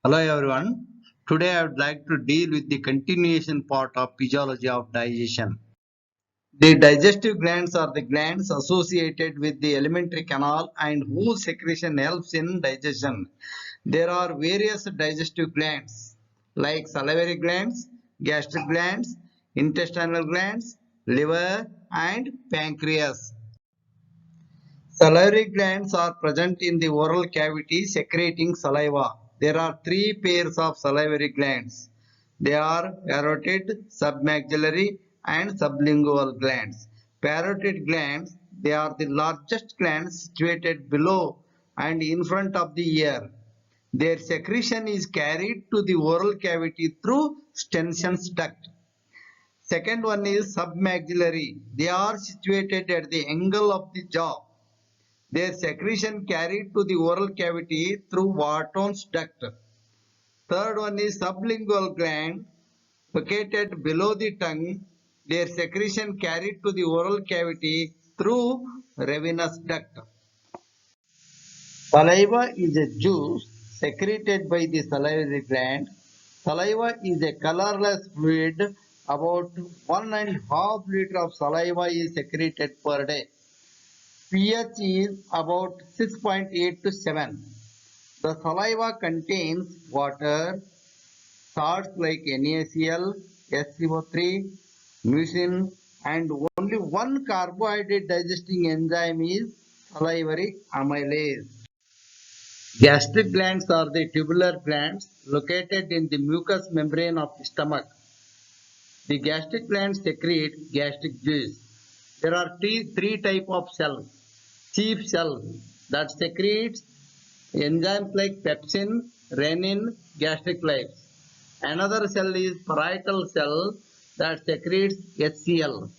Hello everyone. Today I would like to deal with the continuation part of physiology of digestion. The digestive glands are the glands associated with the alimentary canal and whose secretion helps in digestion. There are various digestive glands like salivary glands, gastric glands, intestinal glands, liver and pancreas. Salivary glands are present in the oral cavity secreting saliva. There are three pairs of salivary glands. They are parotid, submaxillary and sublingual glands. Parotid glands, they are the largest glands situated below and in front of the ear. Their secretion is carried to the oral cavity through Stensen's duct. Second one is submaxillary. They are situated at the angle of the jaw. Their secretion carried to the oral cavity through Wharton's duct. Third one is sublingual gland located below the tongue. Their secretion carried to the oral cavity through ravenous duct. Saliva is a juice secreted by the salivary gland. Saliva is a colorless fluid. About 1.5 liter of saliva is secreted per day. pH is about 6.8 to 7. The saliva contains water, salts like NaCl, SCO3, mucin, and only one carbohydrate digesting enzyme is salivary amylase. Gastric glands are the tubular glands located in the mucous membrane of the stomach. The gastric glands secrete gastric juice. There are three types of cells. Chief cell that secretes enzymes like pepsin, renin, gastric lipids. Another cell is parietal cell that secretes HCl.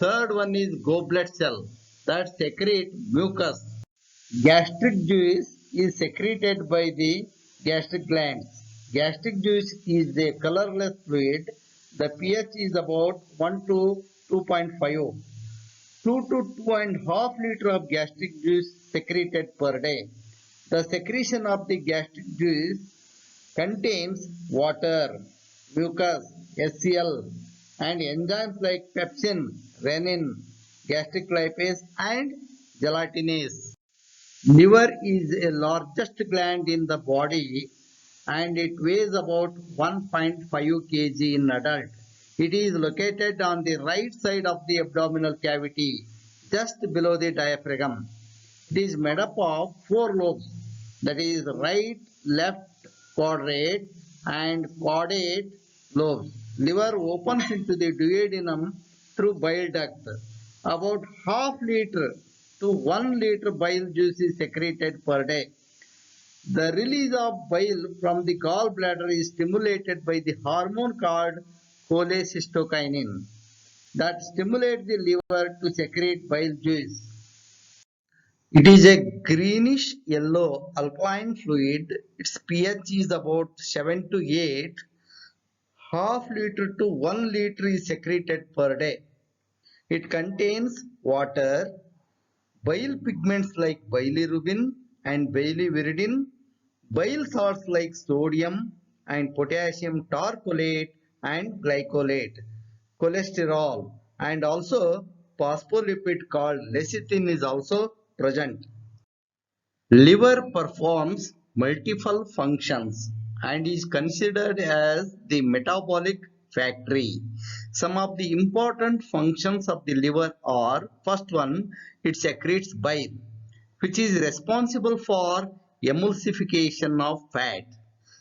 Third one is goblet cell that secretes mucus. Gastric juice is secreted by the gastric glands. Gastric juice is a colorless fluid. The pH is about 1 to 2.5. 2 to 2.5 liter of gastric juice secreted per day. The secretion of the gastric juice contains water, mucus, HCl, and enzymes like pepsin, renin, gastric lipase, and gelatinase. Liver is the largest gland in the body and it weighs about 1.5 kg in adult. It is located on the right side of the abdominal cavity, just below the diaphragm. It is made up of four lobes, that is right, left, quadrate and caudate lobes. Liver opens into the duodenum through bile duct. About half liter to 1 liter bile juice is secreted per day. The release of bile from the gallbladder is stimulated by the hormone called cholecystokinin that stimulates the liver to secrete bile juice. It is a greenish yellow alkaline fluid. Its pH is about 7 to 8. Half liter to 1 liter is secreted per day. It contains water, bile pigments like bilirubin and bilirubinin, bile salts like sodium and potassium tarcholate and glycolate, cholesterol, and also phospholipid called lecithin is also present. Liver performs multiple functions and is considered as the metabolic factory. Some of the important functions of the liver are: first one, it secretes bile, which is responsible for emulsification of fat.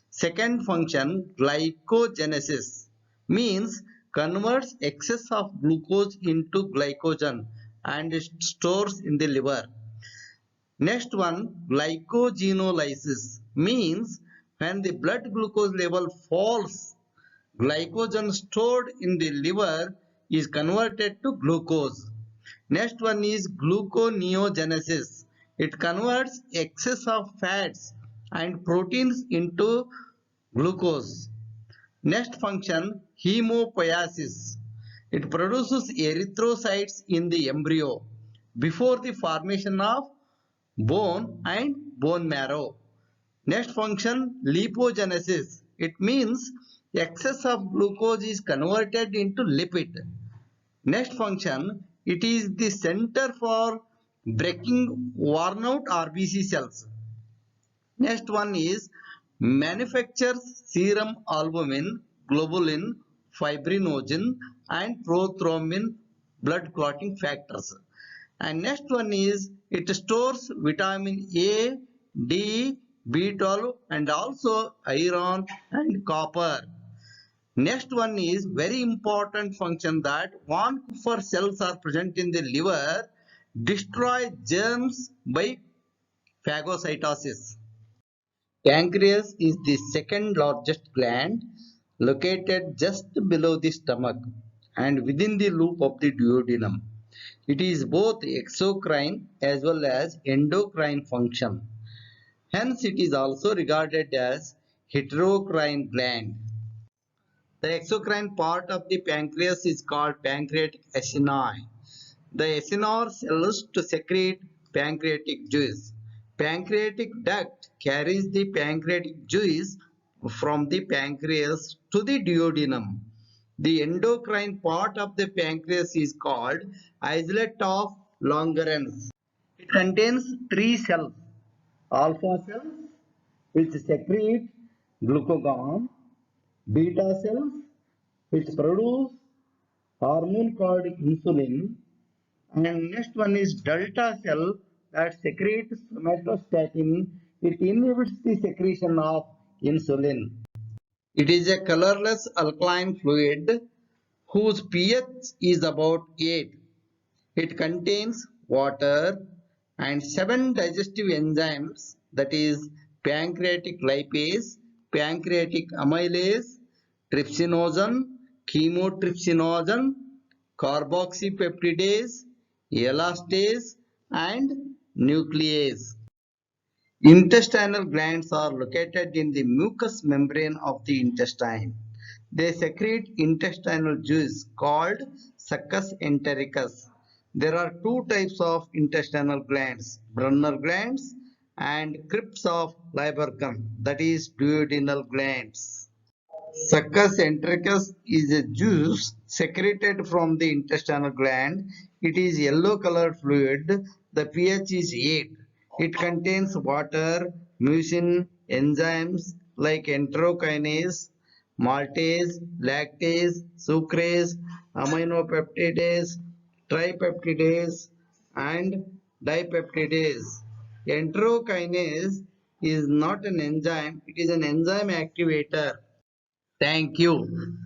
Second function, glycogenesis, means converts excess of glucose into glycogen and stores in the liver. Next one, glycogenolysis, means when the blood glucose level falls, glycogen stored in the liver is converted to glucose. Next one is gluconeogenesis. It converts excess of fats and proteins into glucose. Next function, hemopoiesis. It produces erythrocytes in the embryo before the formation of bone and bone marrow. Next function, lipogenesis. It means excess of glucose is converted into lipid. Next function, it is the center for breaking worn out RBC cells. Next one is manufactures serum albumin, globulin, fibrinogen and prothrombin blood clotting factors. And next one is it stores vitamin A, D, B12 and also iron and copper. Next one is very important function that von Kupffer cells are present in the liver, destroy germs by phagocytosis. Pancreas is the second largest gland located just below the stomach and within the loop of the duodenum. It is both exocrine as well as endocrine function. Hence, it is also regarded as heterocrine gland. The exocrine part of the pancreas is called pancreatic acini. The acinar cells to secrete pancreatic juice. Pancreatic duct carries the pancreatic juice from the pancreas to the duodenum. The endocrine part of the pancreas is called islet of Langerhans. It contains three cells, alpha cells which secrete glucagon, beta cells which produce hormone called insulin, and next one is delta cell that secretes somatostatin. It inhibits the secretion of insulin. It is a colorless alkaline fluid whose pH is about 8. It contains water and 7 digestive enzymes, that is pancreatic lipase, pancreatic amylase, trypsinogen, chymotrypsinogen, carboxypeptidase, elastase and nuclease. Intestinal glands are located in the mucous membrane of the intestine. They secrete intestinal juice called succus entericus. There are two types of intestinal glands, Brunner glands and crypts of Lieberkühn, that is duodenal glands. Succus entericus is a juice secreted from the intestinal gland. It is yellow colored fluid. The pH is 8. It contains water, mucin, enzymes like enterokinase, maltase, lactase, sucrase, aminopeptidase, tripeptidase, and dipeptidase. Enterokinase is not an enzyme, it is an enzyme activator. Thank you.